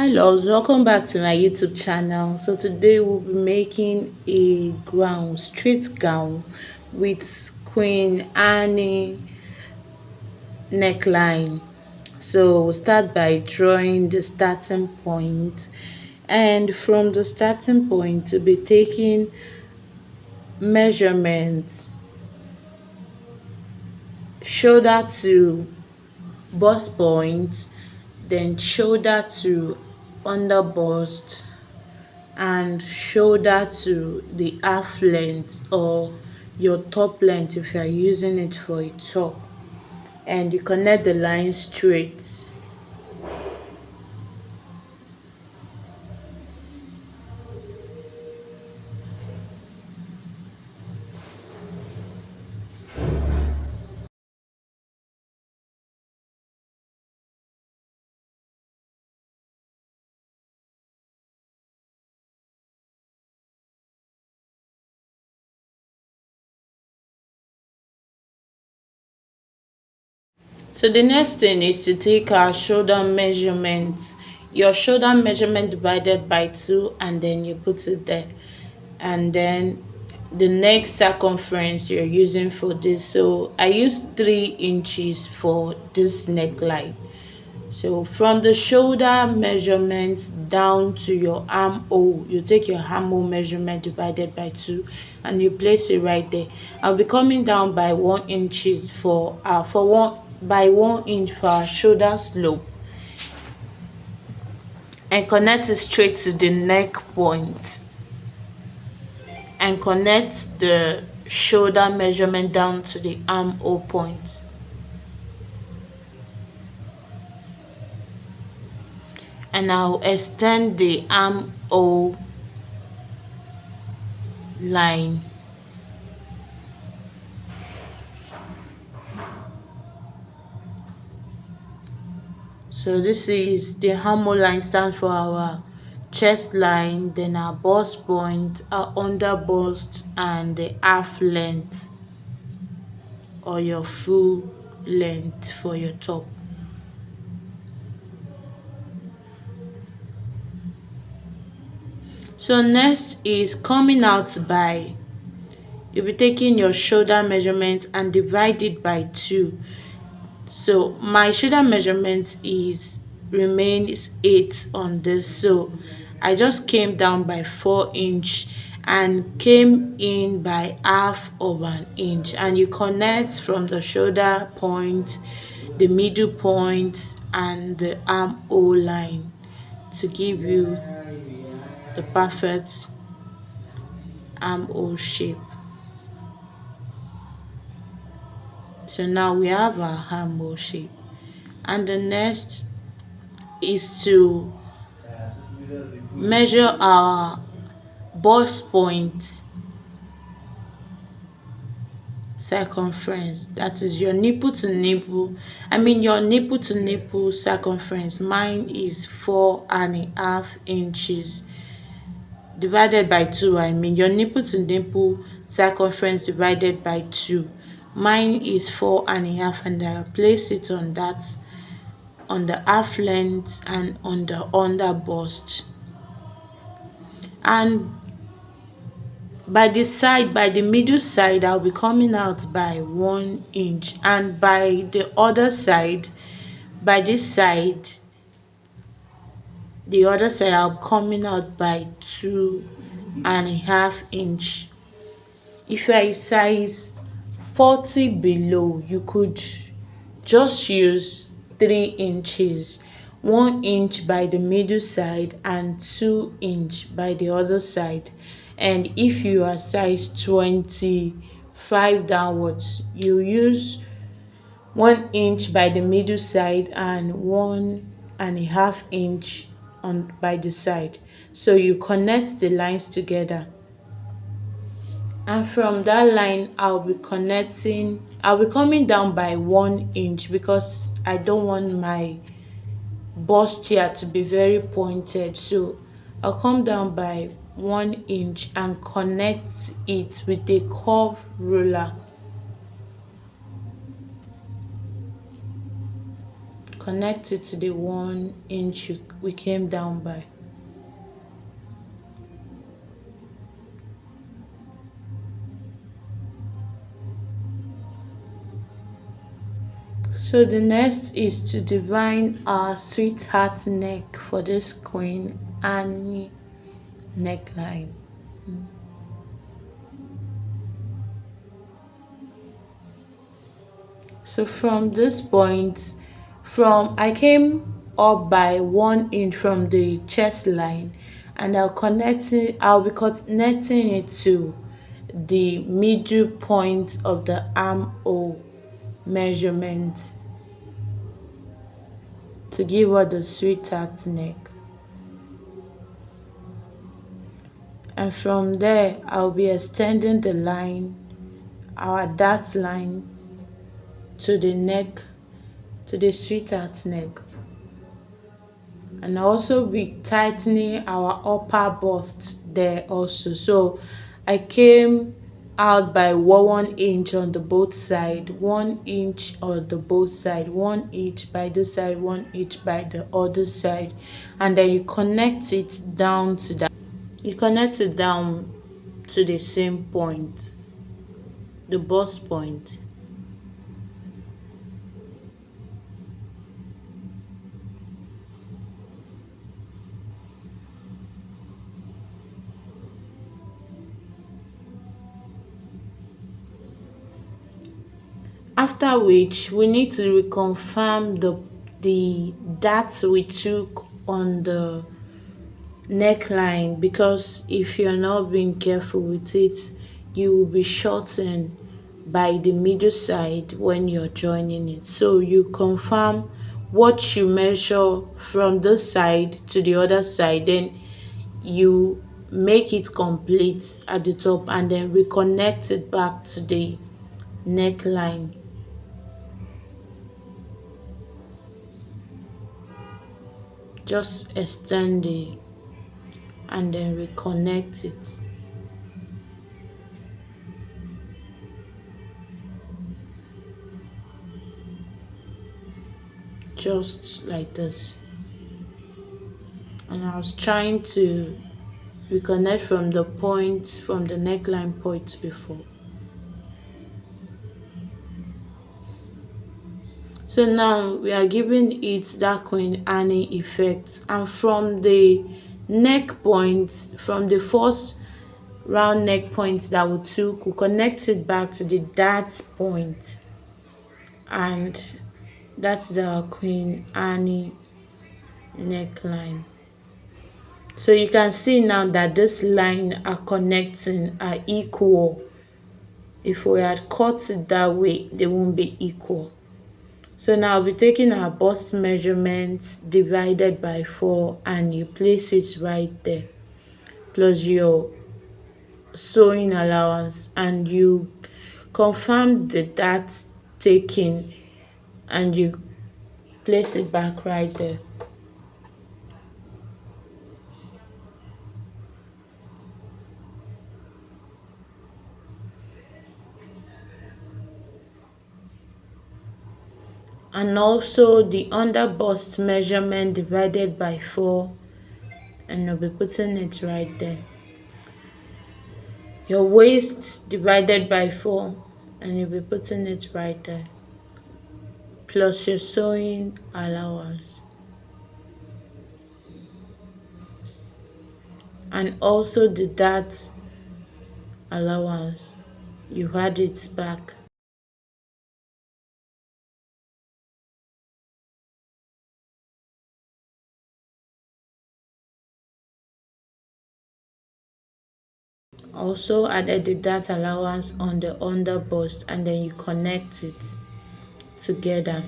Hi loves, welcome back to my YouTube channel. So today we'll be making a straight gown with Queen Annie neckline. So we'll start by drawing the starting point, and from the starting point to be taking measurements shoulder to bust point, then shoulder to under bust, and shoulder to the half length or your top length if you are using it for a top, and you connect the line straight. So the next thing is to take our shoulder measurement, your shoulder measurement divided by 2, and then you put it there. And then the next circumference you're using for this, so I used 3 inches for this neckline. So from the shoulder measurement down to your armhole, you take your armhole measurement divided by 2 and you place it right there. I'll be coming down by 1 inches for 1 inch for our shoulder slope, and connect it straight to the neck point, and connect the shoulder measurement down to the armhole point. And I'll extend the armhole line. So this is the armhole line, stands for our chest line, then our bust point, our under bust, and the half length or your full length for your top. So next is coming out by, you'll be taking your shoulder measurement and divide it by 2. So my shoulder measurement is remains 8 on this, so I just came down by 4 inch and came in by half of an inch, and you connect from the shoulder point, the middle point, and the armhole line to give you the perfect armhole shape. So now we have our armhole shape, and the next is to measure our bust point circumference, that is your nipple to nipple, your nipple to nipple circumference. Mine is 4.5 inches divided by 2. Your nipple to nipple circumference divided by 2, mine is 4.5, and I'll place it on that, on the half length and on the under bust. And by the middle side, I'll be coming out by 1 inch, and by the other side, by this side, the other side, I'll be coming out by 2.5 inch. If you are a size 40 below, you could just use 3 inches, 1 inch by the middle side and 2 inch by the other side. And if you are size 25 downwards, you use 1 inch by the middle side and 1.5 inch on by the side. So you connect the lines together, and from that line I'll be coming down by 1 inch because I don't want my bustier to be very pointed. So I'll come down by 1 inch and connect it with a curve ruler. connect it to the 1 inch we came down by. So the next is to divine our sweetheart neck for this Queen Annie neckline. So from this point, from I came up by 1 inch from the chest line, and I'll be connecting it to the middle point of the armhole measurement to give her the sweetheart neck. And from there I'll be extending the line, our dart line, to the neck, to the sweetheart neck, and also be tightening our upper bust there also. So I came out by 1 inch on the both side, 1 inch on the both side, 1 inch by this side, 1 inch by the other side, and then you connect it down to that. You connect it down to the same point, the bust point. After which we need to reconfirm the darts we took on the neckline, because if you're not being careful with it, you will be shortened by the middle side when you're joining it. So you confirm what you measure from this side to the other side, then you make it complete at the top and then reconnect it back to the neckline. Just extend it and then reconnect it, just like this. And I was trying to reconnect from the point, from the neckline point before. So now we are giving it that Queen Annie effect, and from the neck point, from the first round neck point that we took, we connect it back to the dart point, and that's the Queen Annie neckline. So you can see now that this line are connecting, are equal. If we had cut it that way, they won't be equal. So now I'll be taking our bust measurement divided by 4, and you place it right there, plus your sewing allowance, and you confirm the dart taking, and you place it back right there. And also the under bust measurement divided by 4, and you'll be putting it right there. Your waist divided by 4, and you'll be putting it right there, plus your sewing allowance, and also the dart allowance, you add it back. Also added the dart allowance on the under bust, and then you connect it together.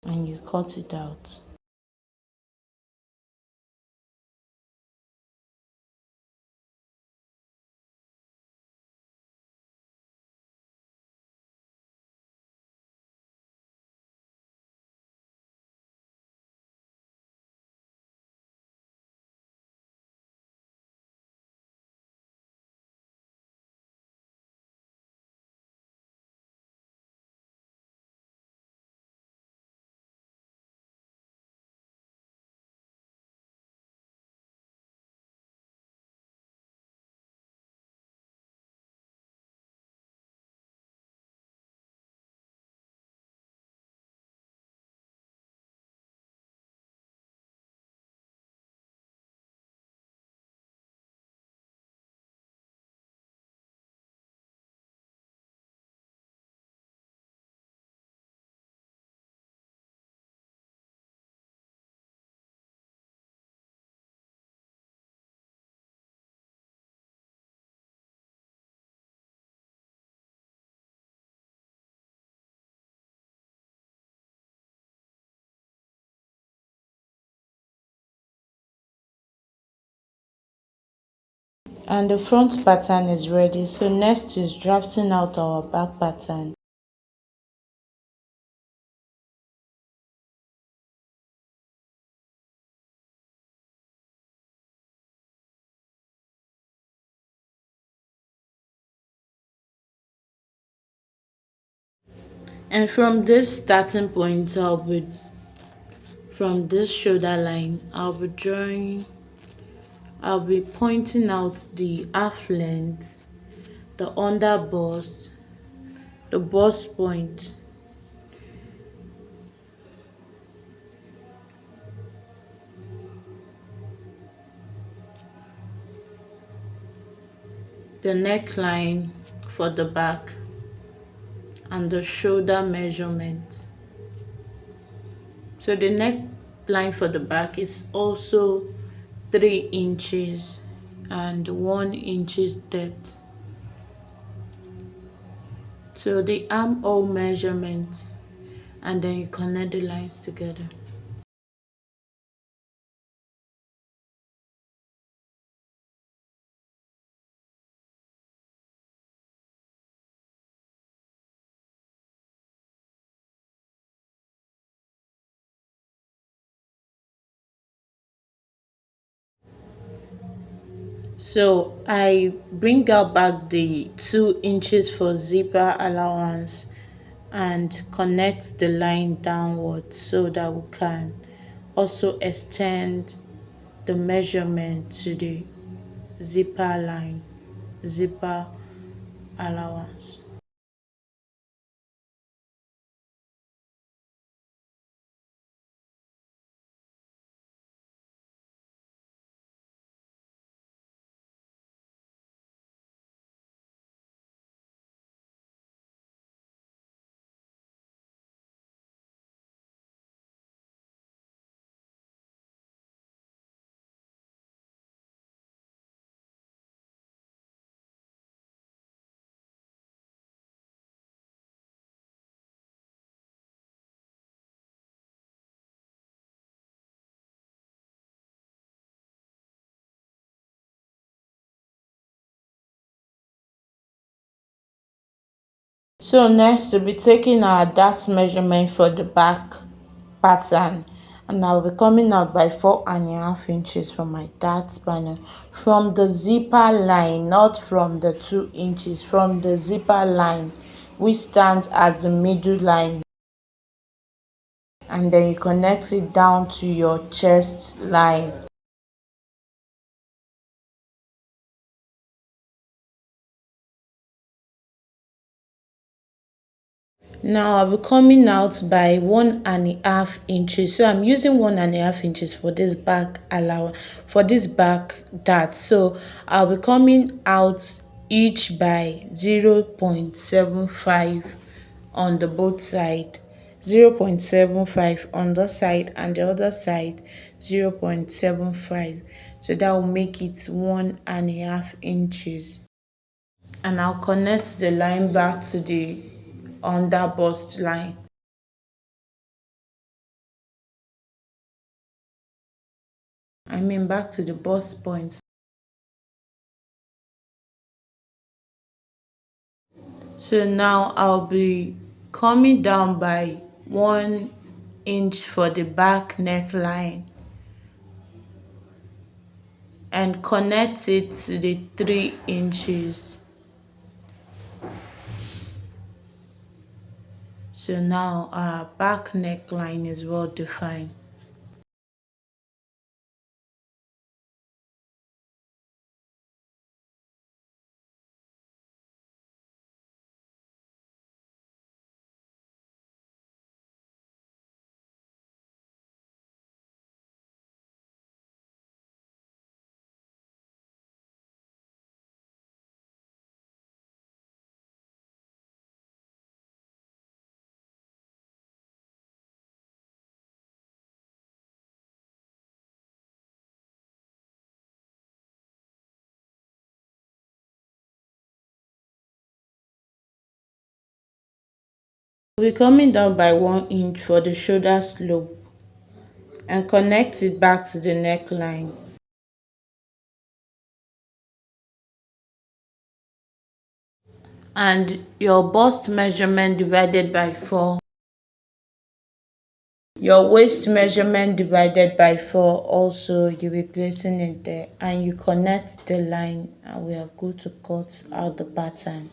And you cut it out. And the front pattern is ready. So next is drafting out our back pattern. And from this starting point, from this shoulder line, I'll be pointing out the half length, the under bust, the bust point, the neckline for the back, and the shoulder measurement. So the neckline for the back is also 3 inches and 1 inches depth. So the armhole measurement, and then you connect the lines together. So I bring out back the 2 inches for zipper allowance and connect the line downward so that we can also extend the measurement to the zipper line, zipper allowance. So next we'll be taking our dart measurement for the back pattern, and I'll be coming out by 4.5 inches from my dart panel, from the zipper line, not from the 2 inches, from the zipper line which stands as the middle line, and then you connect it down to your chest line. Now I'll be coming out by 1.5 inches. So I'm using 1.5 inches for this back for this back dart. So I'll be coming out each by 0.75 on the both side. 0.75 on the side, and the other side 0.75. So that will make it 1.5 inches. And I'll connect the line back to the under bust line. I mean back to the bust point. So now I'll be coming down by 1 inch for the back neckline and connect it to the 3 inches. So now our back neckline is well defined. We'll be coming down by 1 inch for the shoulder slope and connect it back to the neckline. and your bust measurement divided by 4, your waist measurement divided by 4 also, you'll be placing it there, and you connect the line, and we are good to cut out the pattern.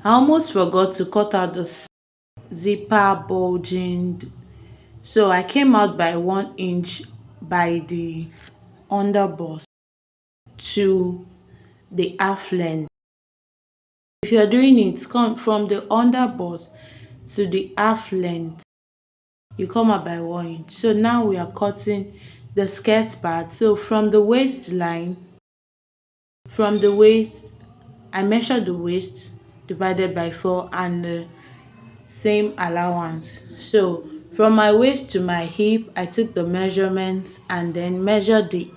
I almost forgot to cut out the zipper bulging, so I came out by 1 inch by the underbust to the half length. If you're doing it, come from the underbust to the half length, you come out by 1 inch. So now we are cutting the skirt part. So from the waist, I measured the waist divided by 4 and the same allowance. So from my waist to my hip, I took the measurements and then measured the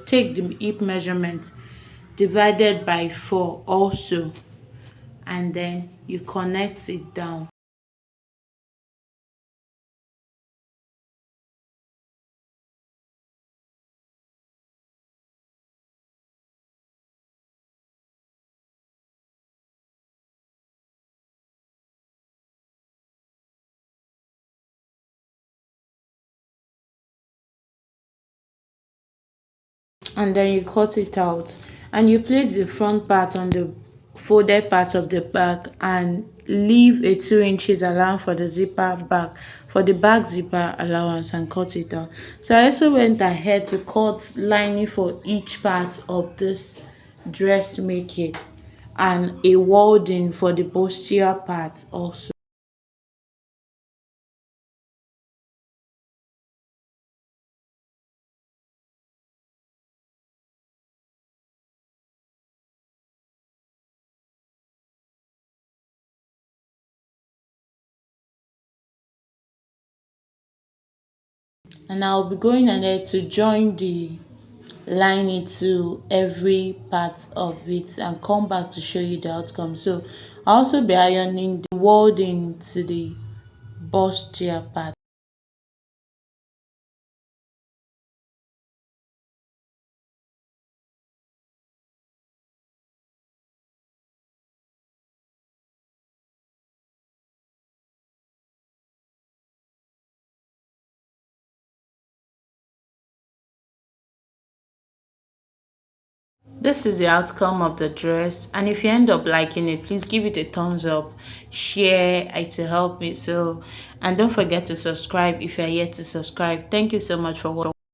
take the hip measurement divided by 4 also, and then you connect it down. And then you cut it out, and you place the front part on the folded part of the back and leave a 2 inches allowance for the zipper back, for the back zipper allowance, and cut it out. So I also went ahead to cut lining for each part of this dressmaking and a walding for the bustier part also. And I'll be going ahead to join the line into every part of it and come back to show you the outcome. So I'll also be ironing the wording to the bustier part. This is the outcome of the dress, and if you end up liking it, please give it a thumbs up, share it to help me. So, and don't forget to subscribe if you're yet to subscribe. Thank you so much for watching.